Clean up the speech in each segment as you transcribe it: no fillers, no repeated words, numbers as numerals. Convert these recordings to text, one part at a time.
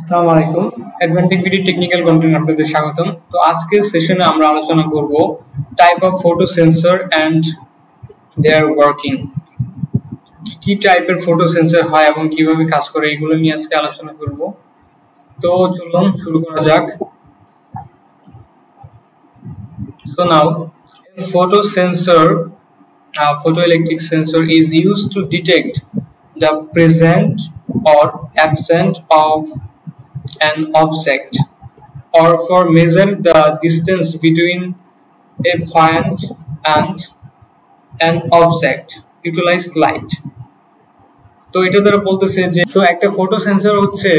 আসসালামু আলাইকুম advantage video technical content আপনাদের স্বাগতম। তো আজকের সেশনে আমরা আলোচনা করব type of photo sensor and their working. কি টাইপের ফটো সেন্সর হয় এবং কিভাবে কাজ করে এগুলো নিয়ে আজকে আলোচনা করব। তো চলুন শুরু করা যাক। So now a photoelectric sensor is used to detect the present or absence of an object or for measure the distance between a point and an object utilize light। তো এটা দ্বারা বলতেছে যে একটা ফটো সেন্সর হচ্ছে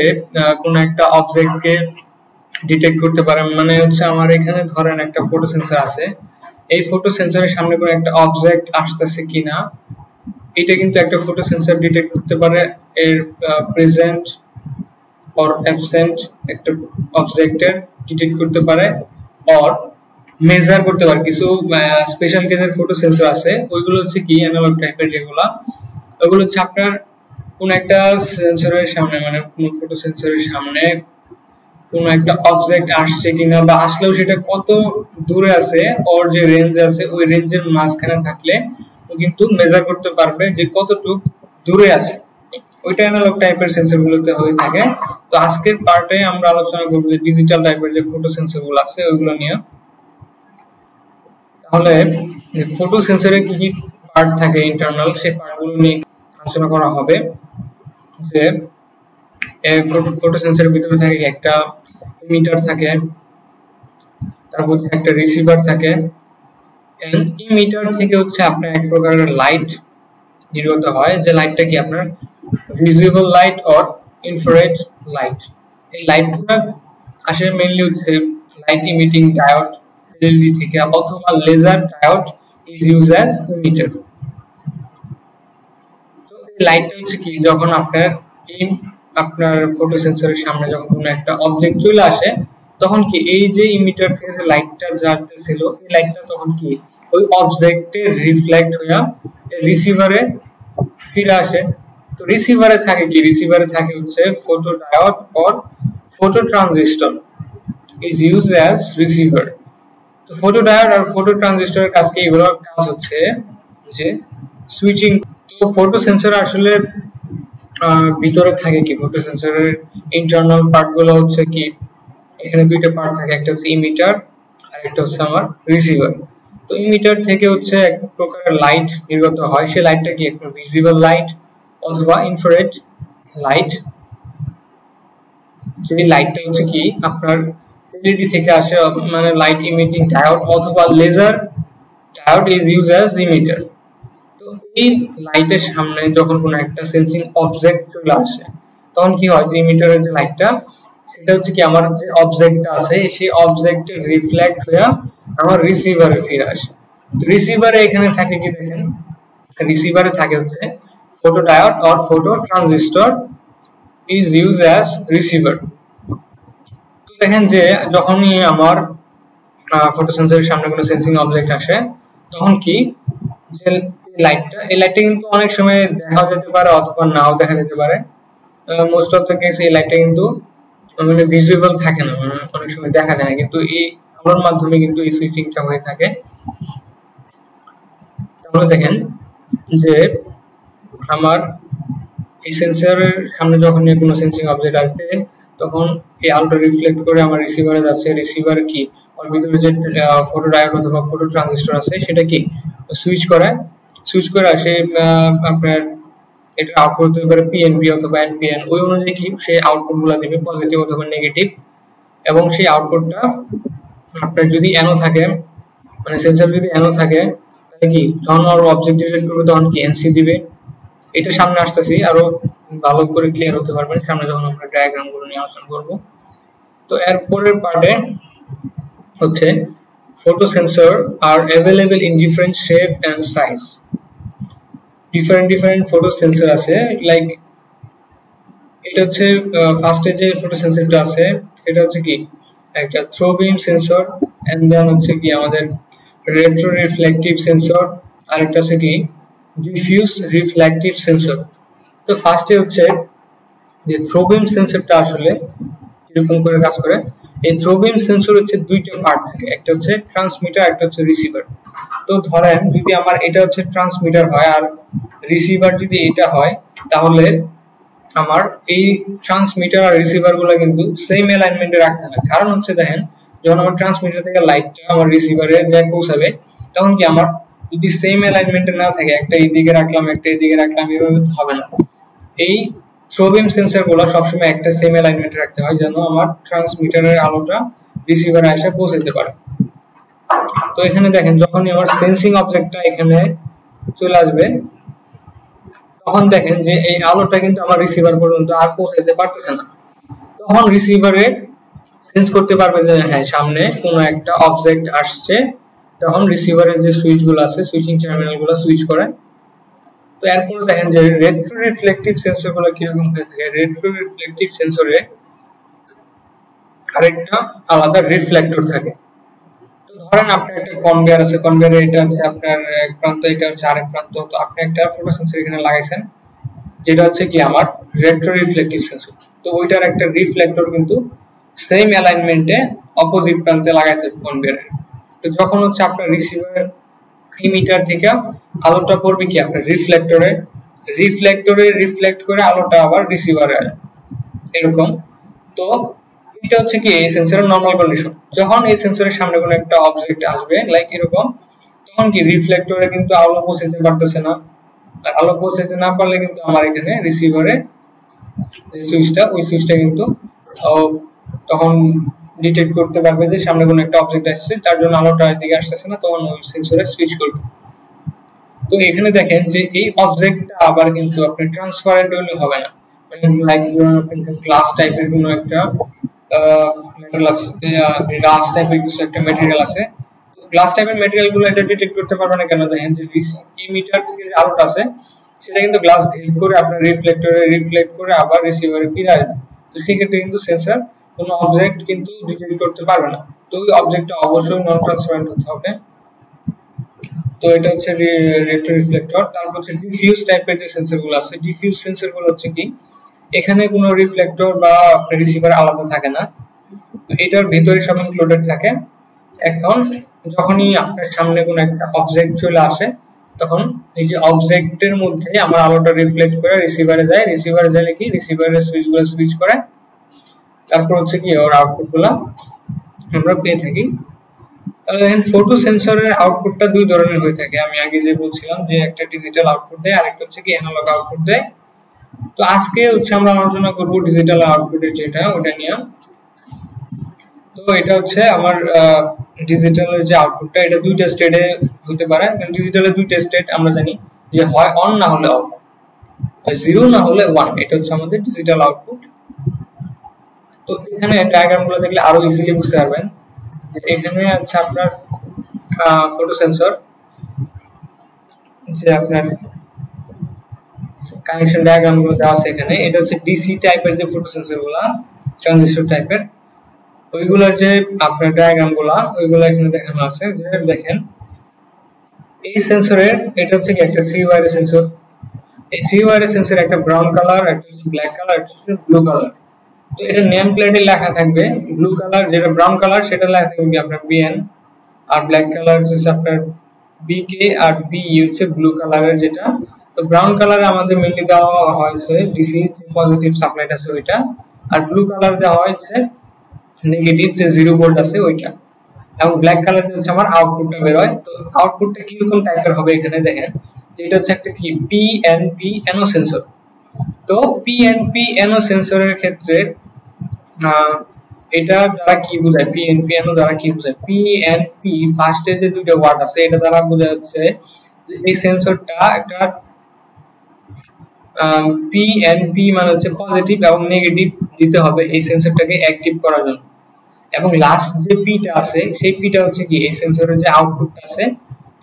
কোন একটা অবজেক্টকে detect করতে পারে। মানে হচ্ছে আমার এখানে ধরেন একটা ফটো সেন্সর আছে, এই ফটো সেন্সরের সামনে কোনো একটা অবজেক্ট আসতেছে কিনা এটা কিন্তু একটা ফটো সেন্সর ডিটেক্ট করতে পারে, এর প্রেজেন্ট অর অ্যাবসেন্ট একটা অবজেক্টের ডিটেক্ট করতে পারে অর মেজার করতে পারে। কিছু স্পেশাল কেসের ফটো সেন্সর আছে, ওইগুলো হচ্ছে কি অ্যানালগ টাইপের, যেগুলো ওগুলো হচ্ছে আপনার কোন একটা সেন্সরের সামনে মানে কোন ফটো সেন্সরের সামনে কোন একটা অবজেক্ট আসছে কিনা বা আসলেও সেটা কত দূরে আছে, ওর যে রেঞ্জ আছে ওই রেঞ্জের মাঝখানে থাকলে ও কিন্তু মেজার করতে পারবে যে কতটুকু দূরে আছে। ওইটা অ্যানালগ টাইপের সেন্সরগুলোতে হয়ে থাকে। তো আজকের পার্টে আমরা আলোচনা করব যে ডিজিটাল টাইপের যে ফটো সেন্সরগুলো আছে ওইগুলো নিয়ে। তাহলে ফটো সেন্সরে কি কি পার্ট থাকে ইন্টারনাল, সেই পার্টগুলো নিয়ে আলোচনা করা হবে। যে ফটো সেন্সরের ভিতরে থাকে একটা ইমিটার থাকে, তারপর একটা রিসিভার থাকে। ইমিটার থেকে হচ্ছে আপনার এক প্রকারের লাইট নির্গত হয়, যে লাইটটা কি আপনার visible light or infrared light. এই লাইটটা আসে মেইনলি হচ্ছে লাইট ইমিটিং ডায়োড এলইডি থেকে, অথবা laser diode is use as emitter. তো এই লাইটটা হচ্ছে কি যখন আপনার ফটো সেন্সরের সামনে যখন কোনো একটা অবজেক্ট চলে আসে তখন কি এই যে ইমিটার থেকে যে লাইটটা যাচ্ছিল এই লাইটটা তখন কি ওই অবজেক্টে রিফ্লেক্ট হয়ে রিসিভারে ফিরে আসে। তো রিসিভারে থাকে কি, রিসিভারে থাকে হচ্ছে photo diode or photo transistor is use as receiver. তো ফটো ডায়োড আর ফটো ট্রানজিস্টরের কাজ কি, এগুলোর কাজ হচ্ছে যে সুইচিং। তো ফটো সেন্সর আসলে ভিতরে থাকে কি, ফটো সেন্সরের ইন্টারনাল পার্টগুলো হচ্ছে কি, এখানে দুইটা পার্ট থাকে, একটা হচ্ছে ইমিটার আর একটা হচ্ছে আমার রিসিভার। তো ইমিটার থেকে হচ্ছে এক প্রকারের লাইট নির্গত হয়, সেই লাইটটা কি একটা ভিজিবল লাইট অথবা ইনফ্রারেড লাইট। সেই লাইটটা হচ্ছে কি আপনার এলইডি থেকে আসে, মানে লাইট ইমিটিং ডায়োড অথবা laser diode is use as emitter. তো এই লাইটের সামনে যখন কোনো একটা সেন্সিং অবজেক্ট চলে আসে তখন কি হয়, যে ইমিটারের যে লাইটটা সেটা হচ্ছে কি আমার যে অবজেক্টটা আছে সেই অবজেক্টে রিফ্লেক্ট হয়ে আমার রিসিভারে ফিরে আসে। রিসিভারে এখানে থাকে কি দেখেন, রিসিভারে থাকে হচ্ছে photo diode or photo transistor is use as receiver. তো দেখেন যে যখনই আমার ফটো সেন্সরের সামনে কোনো সেন্সিং অবজেক্ট আসে তখন কি যে এই লাইটটা কিন্তু অনেক সময় দেখা যেতে পারে অথবা নাও দেখা যেতে পারে। মোস্ট অফ দ্য কেস এই লাইটটা কিন্তু মানে ভিজিবল থাকে না, মানে অনেক সময় দেখা যায় না, কিন্তু এই আলোর মাধ্যমে কিন্তু এই সুইচিংটা হয়ে থাকে। তাহলে দেখেন যে আমার এই সেন্সরের সামনে যখন কোনো সেন্সিং অবজেক্ট আসবে তখন এই আলোটা রিফ্লেক্ট করে আমার রিসিভারে যাচ্ছে। রিসিভার কি ওর ভিতরে যে ফটো ডায়োড অথবা ফটো ট্রানজিস্টর আছে সেটা কি সুইচ করে আসে আপনার এটা আউটপুট হতে পারে পিএনপি অথবা এনপিএন। ওই অনুযায়ী কি সেই আউটপুটগুলো দেবে পজিটিভ অথবা নেগেটিভ, এবং সেই আউটপুটটা আপনার যদি এনও থাকে মানে সেন্সর যদি এনও থাকে তাহলে কি যখন আর অবজেক্ট ডিটেক্ট করবে তখন কি এনসি দিবে। এটা সামনে আসতেছি আরো ভালো করে ক্লিয়ার হতে পারবেন সামনে যখন আমরা ডায়াগ্রামগুলো নিয়ে আলোচনা করব। তো এর পরের পার্টে হচ্ছে photo sensor are available in different shape and size. different photo sensor আছে, লাইক এটা হচ্ছে ফার্স্টে যে ফটো সেন্সরটা আছে এটা হচ্ছে কি একটা through beam sensor, and then হচ্ছে কি আমাদের রেট্রো রিফ্লেকটিভ সেন্সর, আর একটা হচ্ছে কি ডিফিউজ রিফ্লেকটিভ সেন্সর। তো ফার্স্টে হচ্ছে যে থ্রো বিম সেন্সরটা আসলে কিরকম করে কাজ করে। এই থ্রো বিম সেন্সর হচ্ছে দুইটা পার্ট থাকে, একটা হচ্ছে ট্রান্সমিটার, একটা হচ্ছে রিসিভার। তো ধরেন যদি আমার এটা হচ্ছে ট্রান্সমিটার হয় আর রিসিভার যদি এটা হয়, তাহলে আমার এই ট্রান্সমিটার আর রিসিভার গুলো কিন্তু সেম অ্যালাইনমেন্টে রাখতে হবে। কারণ হচ্ছে দেখেন, যখন আমার ট্রান্সমিটার থেকে লাইটটা আমার রিসিভারে যায় পৌঁছাবে, তখন কি আমার যদি সেম অ্যালাইনমেন্টে না থাকে, একটা এইদিকে রাখলাম একটা এইদিকে রাখলাম, এভাবে তো হবে না। এই থ্রো বিম সেন্সর গুলো সবসময় একটা সেম অ্যালাইনমেন্টে রাখতে হয়, যেন আমার ট্রান্সমিটারের আলোটা রিসিভারে এসে পৌঁছাতে পারে। তো এখানে দেখেন, যখনই আমার সেন্সিং অবজেক্টটা এখানে চলে আসবে, তখন দেখেন যে এই আলোটা কিন্তু আমার রিসিভার পর্যন্ত আর পৌঁছাতে পারতেছে না। তখন রিসিভারে সেন্স করতে পারবে যে হ্যাঁ, সামনে কোনো একটা অবজেক্ট আসছে। তখন রিসিভারের যে সুইচ গুলো আছে, সুইচিং টার্মিনাল গুলো সুইচ করে। তো এরপরে দেখেন যে রেট্রো রিফ্লেকটিভ সেন্সর গুলো কিরকম হয়ে থাকে। রেট্রো রিফ্লেকটিভ সেন্সরে আরেকটা আলাদা রিফ্লেক্টর থাকে। তো ধরেন আপনার একটা কনভেয়ার আছে, কনভেয়ারে এটা হচ্ছে আপনার এক প্রান্ত, এটা হচ্ছে আরেক প্রান্ত। তো আপনি একটা ফটো সেন্সর এখানে লাগাইছেন, যেটা হচ্ছে কি আমার রেট্রো রিফ্লেকটিভ সেন্সর। তো ওইটার একটা রিফ্লেক্টর কিন্তু সেম অ্যালাইনমেন্টে অপোজিট প্রান্তে লাগাইতে হবে কনভেয়ারের। তো যখন হচ্ছে আপনার রিসিভার ইমিটার থেকে আলোটা পড়বে কি আপনার রিফ্লেক্টরে, রিফ্লেক্টরে রিফ্লেক্ট করে আলোটা আবার রিসিভারে আসবে, এরকম। তো এটা হচ্ছে কি এই সেন্সরের নরমাল কন্ডিশন। যখন এই সেন্সরের সামনে কোনো একটা অবজেক্ট আসবে লাইক এরকম, তখন কি রিফ্লেক্টরে কিন্তু আলো পৌঁছাতে পারতেছে না। আর আলো পৌঁছাতে না পারলে কিন্তু আমার এখানে রিসিভারে যে সুইচটা, ওই সুইচটা কিন্তু তখন ডিটেক্ট করতে পারবে যে সামনে কোনো একটা অবজেক্ট আসছে, তার জন্য আলোটা এদিকে আসতেছে না, তখন ওই সেন্সরে সুইচ করবে। তো এখানে দেখেন যে এই অবজেক্টটা আবার কিন্তু আপনি ট্রান্সপারেন্ট হলে হবে না। মানে লাইক আপনি গ্লাস টাইপের কোনো একটা গ্লাস টাইপের কিছু একটা ম্যাটেরিয়াল আছে। গ্লাস টাইপের ম্যাটেরিয়াল গুলো এটা ডিটেক্ট করতে পারবে না কেন? দেখেন যে ইমিটার থেকে যে আলোটা আছে, সেটা কিন্তু গ্লাস ভেদ করে আপনার রিফ্লেক্টরে রিফ্লেক্ট করে আবার রিসিভারে ফিরে আসবে। তো সেক্ষেত্রে কিন্তু সেন্সর কোনো অবজেক্ট কিন্তু ডিটেক্ট করতে পারবে না। তো ওই অবজেক্টটা অবশ্যই নন ট্রান্সপারেন্ট হতে হবে। তো এটা হচ্ছে রেট্রো রিফ্লেক্টর। তারপর হচ্ছে ডিফিউজ টাইপের যে সেন্সর গুলো আছে, ডিফিউজ সেন্সর গুলো হচ্ছে কি এখানে কোনো রিফ্লেক্টর বা রিসিভার আলাদা থাকে না, এটার ভিতরে সব ইনক্লুডেড থাকে। এখন যখনই আপনার সামনে কোনো একটা অবজেক্ট চলে আসে, তখন এই যে অবজেক্টের মধ্যে আমার আলোটা রিফ্লেক্ট করে রিসিভারে যায়, রিসিভারে গেলে কি রিসিভারের সুইচগুলো সুইচ করে, তারপর হচ্ছে কি ওর আউটপুটগুলো আমরা পেয়ে থাকি। তাহলে দেখেন ফটো সেন্সরের আউটপুটটা দুই ধরনের হয়ে থাকে। আমি আগে যে বলছিলাম যে একটা ডিজিটাল আউটপুট দেয় আর একটা হচ্ছে কি অ্যানালগ আউটপুট দেয়। তো আজকে হচ্ছে আমরা আলোচনা করব ডিজিটাল আউটপুটের যেটা, ওটা নিয়ে। তো এটা হচ্ছে আমার ডিজিটালের যে আউটপুটটা, এটা দুইটা স্টেটে হতে পারে। ডিজিটালের দুইটা স্টেট আমরা জানি, যে হয় অন না হলে অফ, জিরো না হলে ওয়ান। এটা হচ্ছে আমাদের ডিজিটাল আউটপুট। তো এখানে ডায়াগ্রামগুলো দেখলে আরো ইজিলি বুঝতে পারবেন। এখানে আছে আপনার ফটো সেন্সর, যে আপনার কানেকশন ডায়াগ্রামগুলো দেওয়া আছে এখানে। এটা হচ্ছে ডিসি টাইপের যে ফটো সেন্সরগুলো, ট্রানজিস্টর টাইপের, ওইগুলোর যে আপনার ডায়াগ্রামগুলো ওইগুলো এখানে দেখানো আছে। যে দেখেন এই সেন্সরের, এটা হচ্ছে কি একটা 3 ওয়্যারের সেন্সর। এই 3 ওয়্যারের সেন্সর একটা ব্রাউন কালার, একটা ব্ল্যাক কালার, একটা ব্লু কালার। তো এটা নেম প্লেটে লেখা থাকবে ব্লু কালার, যেটা ব্রাউন কালার সেটা লেখা থাকবে আপনার বিএন, আর ব্ল্যাক কালার হচ্ছে আপনার বিকে, আর বি হচ্ছে ব্লু কালারের যেটা। তো ব্রাউন কালারে আমাদের মেনলি দেওয়া হয়েছে ডিসি পজিটিভ সাপ্লাইটা আছে ওইটা, আর ব্লু কালার দেওয়া হয়েছে নেগেটিভ যে 0 ভোল্ট আছে ওইটা, এবং ব্ল্যাক কালার হচ্ছে আমার আউটপুটটা বের হয়। তো আউটপুটটা কিরকম টাইপের হবে এখানে দেখেন, যে এটা হচ্ছে একটা কি পিএনপি এনও সেন্সর। তো পিএনপি এনও সেন্সরের ক্ষেত্রে এটা দ্বারা কি বোঝায়, পিএনপি এনও দ্বারা কি বোঝায়? পিএনপি ফার্স্টে যে দুইটা ওয়ার্ড আছে, এটা দ্বারা বোঝা যাচ্ছে যে এই সেন্সরটা একটা পিএনপি মানে হচ্ছে পজিটিভ এবং নেগেটিভ দিতে হবে এই সেন্সরটাকে অ্যাক্টিভ করার জন্য। এবং লাস্ট যে পিটা আছে, সেই পিটা হচ্ছে কি এই সেন্সরের যে আউটপুটটা আছে,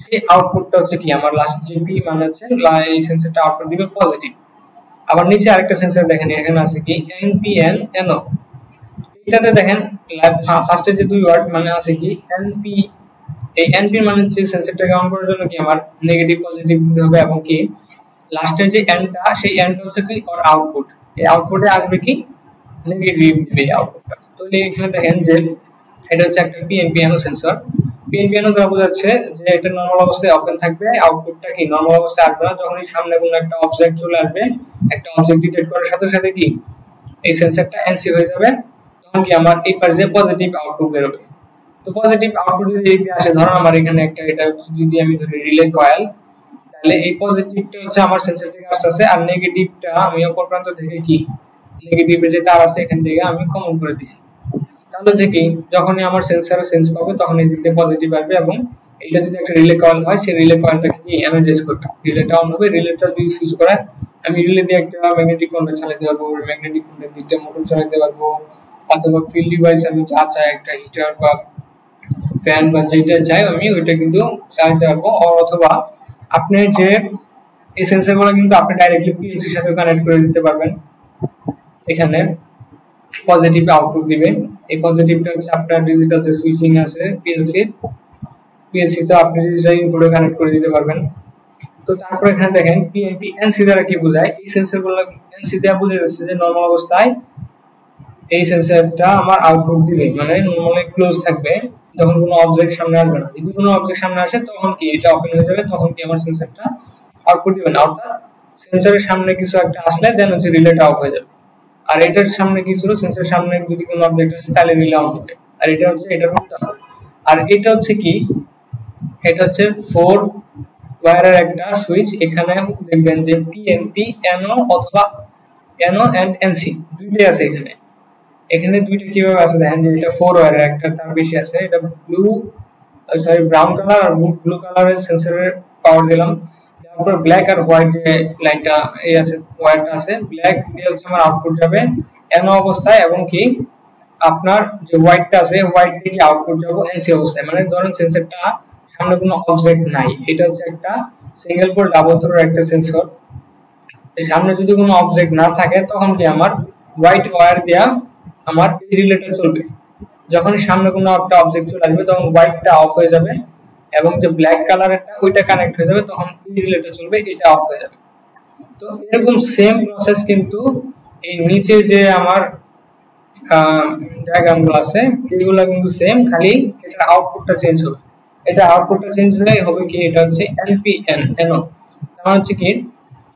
সেই আউটপুটটা হচ্ছে কি আমার লাস্ট যে পি মানে হচ্ছে এই সেন্সরটা আউটপুট দিবে পজিটিভ। আবার নিচে আরেকটা সেন্সর দেখেন, এখানে আছে কি এনপিএন এনও। এটাতে দেখেন ফার্স্টে যে দুই ওয়ার্ড মানে আছে কি এনপি, এই এনপি মানে হচ্ছে সেন্সরটাকে অন করার জন্য কি আমার নেগেটিভ পজিটিভ দিতে হবে, এবং কি লাস্টের যে এনটা, সেই এনটা হচ্ছে কি ওর আউটপুট। এই আউটপুটে আসবে কি নেগেটিভ দিবে আউটপুটটা। তো এখানে দেখেন যে এটা হচ্ছে একটা পিএনপি অ্যানো সেন্সর। পিএনপি অ্যানো দ্বারা বোঝাচ্ছে যে এটা নরমাল অবস্থায় ওপেন থাকবে, আউটপুটটা কি নরমাল অবস্থায় আসবে না। যখনই সামনে কোনো একটা অবজেক্ট চলে আসবে, একটা অবজেক্ট ডিটেক্ট করার সাথে সাথে কি এই সেন্সরটা এনসি হয়ে যাবে, তখন কি আমার এই পাশে পজিটিভ আউটপুট বেরোবে। তো পজিটিভ আউটপুট যদি এই আসে, ধরো আমার এখানে একটা এটা যদি আমি ধরি রিলে কয়েল, তাহলে এই পজিটিভটা হচ্ছে আমার সেন্সর থেকে আসছে, আর নেগেটিভটা আমি অপর প্রান্ত থেকে কি নেগেটিভের যে তার আছে এখান থেকে আমি কমন করে দিচ্ছি। তাহলে যে কি যখনই আমার সেন্সরে সেন্স পাবে তখন এই দিক থেকে পজিটিভ আসবে, এবং এইটা যদি একটা রিলে কয়েল হয় সেই রিলে কয়েলটাকে কি এনার্জাইজ করবে, রিলেটা অন হবে। রিলেটা যদি সুইচ করে আমি রিলে দিয়ে একটা ম্যাগনেটিক কন্ট্রোল চালাতে পারবো, ম্যাগনেটিক কন্ট্রোল দিতে মোটর চালাতে পারবো, অথবা ফিল্ড ডিভাইস আমি যা চাই একটা হিটার বা ফ্যান বা যেটা চাই আমি ওইটা কিন্তু চালাতে পারবো। অথবা আপনি যে এই সেন্সরগুলো কিন্তু আপনি ডাইরেক্টলি পিএলসির সাথে কানেক্ট করে দিতে পারবেন। এখানে পজিটিভ আউটপুট দিবেন, এই পজিটিভটা হচ্ছে আপনার ডিজিটাল যে সুইচিং আছে পিএলসি তো আপনি ডিজিটাল ইনপুটে কানেক্ট করে দিতে পারবেন। তো তারপর এখানে দেখেন পিএনপি এনসি দ্বারা কি বোঝায়, এই সেন্সরগুলো এনসি দ্বারা বোঝা যাচ্ছে যে নরমাল অবস্থায় এই সেন্সরটা আমার আউটপুট দিবে, মানে নরমালি ক্লোজ থাকবে, যখন কোনো অবজেক্ট সামনে আসবে না। যদি কোনো অবজেক্ট সামনে আসে তখন কি এটা ওপেন হয়ে যাবে, তখন কি আমার সেন্সরটা আউটপুট দিবে না। অর্থাৎ সেন্সরের সামনে কিছু একটা আসলে দেন হচ্ছে রিলেটা অফ হয়ে যাবে, আর এটার সামনে কি ছিল সেন্সরের সামনে যদি কোনো অবজেক্ট আসে তাহলে রিলে অন হবে, আর এটা হচ্ছে এটার উল্টা। আর এটা হচ্ছে কি, এটা হচ্ছে 4 ওয়্যারের একটা সুইচ। এখানে দেখবেন যে পিএনপি এনও অথবা এনও এন্ড এনসি দুইটাই আছে এখানে। এখানে দুইটা কিভাবে আছে দেখেন যে এটা 4 ওয়্যারের একটা তার বেশি আছে, এটা ব্রাউন কালার আর ব্লু কালারের সেন্সরের পাওয়ার দিলাম। তারপর ব্ল্যাক আর হোয়াইট যে লাইনটা এই আছে ওয়্যারটা আছে, ব্ল্যাক দিয়ে হচ্ছে আমার আউটপুট যাবে এনও অবস্থায়, এবং কি আপনার যে হোয়াইটটা আছে হোয়াইট থেকে আউটপুট যাবো এনসি অবস্থায়। মানে ধরেন সেন্সরটা সামনে কোনো অবজেক্ট নাই, এটা হচ্ছে একটা সিঙ্গেল পোল ডাবল থ্রোর একটা সেন্সর। সামনে যদি কোনো অবজেক্ট না থাকে তখন কি আমার হোয়াইট ওয়্যার দেয়া আমার এই রিলেটা চলবে। যখন সামনে কোনো একটা অবজেক্ট চলে আসবে তখন হোয়াইটটা অফ হয়ে যাবে, এবং যে ব্ল্যাক কালারেরটা ওইটা কানেক্ট হয়ে যাবে, তখন এই রিলেটা চলবে, এটা অফ হয়ে যাবে। তো এরকম সেম প্রসেস কিন্তু এই নিচে যে আমার ডায়াগ্রামগুলো আছে এগুলো কিন্তু সেম, খালি এটা আউটপুটটা চেঞ্জ হবে। এটা আউটপুটটা চেঞ্জ হলে হবে কি, এটা হচ্ছে এনপিএন এনও। তার হচ্ছে কি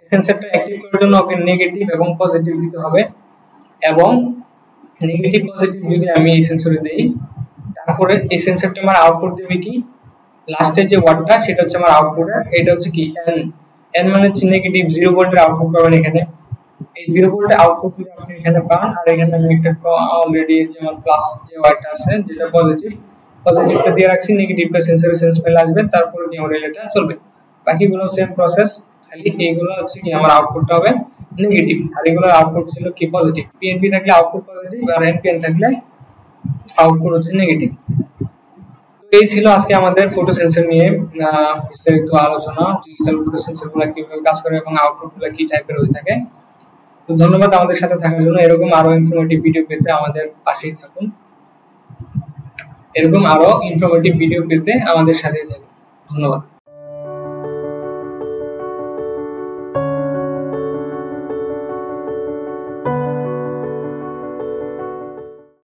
সেন্সরটা অ্যাক্টিভ করার জন্য ওকে নেগেটিভ এবং পজিটিভ দিতে হবে, এবং নেগেটিভ পজিটিভ যদি আমি এই সেন্সরে দেই তারপরে এই সেন্সরটা আমার আউটপুট দেবে কি লাস্টের যে ওয়াটটা সেটা হচ্ছে আমার আউটপুটের, এটা হচ্ছে কি এন। এন মানে হচ্ছে নেগেটিভ 0 ভোল্টের আউটপুট পাবেন এখানে। এই 0 ভোল্টের আউটপুট যদি আপনি এখানে পান, আর এখানে আমি একটা অলরেডি যেমন প্লাস যে ওয়াটটা আছে যেটা পজিটিভটা দিয়ে রাখছি, নেগেটিভটা সেন্সরে সেন্স পেলে আসবে, তারপরে কি আমার রিলেটা চলবে। বাকিগুলো সেম প্রসেস, খালি এইগুলো হচ্ছে কি আমার আউটপুটটা হবে নেগেটিভ, আর এগুলোর আউটপুট ছিল কি পজিটিভ। পিএনপি থাকলে আউটপুট পজিটিভ, আর এনপিএন থাকলে আউটপুট হচ্ছে নেগেটিভ। এই ছিল আজকে আমাদের ফটো সেন্সর নিয়ে বিস্তারিত আলোচনা, ডিজিটাল ফটো সেন্সরগুলো কিভাবে কাজ করে এবং আউটপুটগুলো কি টাইপের হয়ে থাকে। তো ধন্যবাদ আমাদের সাথে থাকার জন্য। এরকম আরো ইনফরমেটিভ ভিডিও পেতে আমাদের পাশেই থাকুন, এরকম আরো ইনফরমেটিভ ভিডিও পেতে আমাদের সাথেই থাকুন। ধন্যবাদ।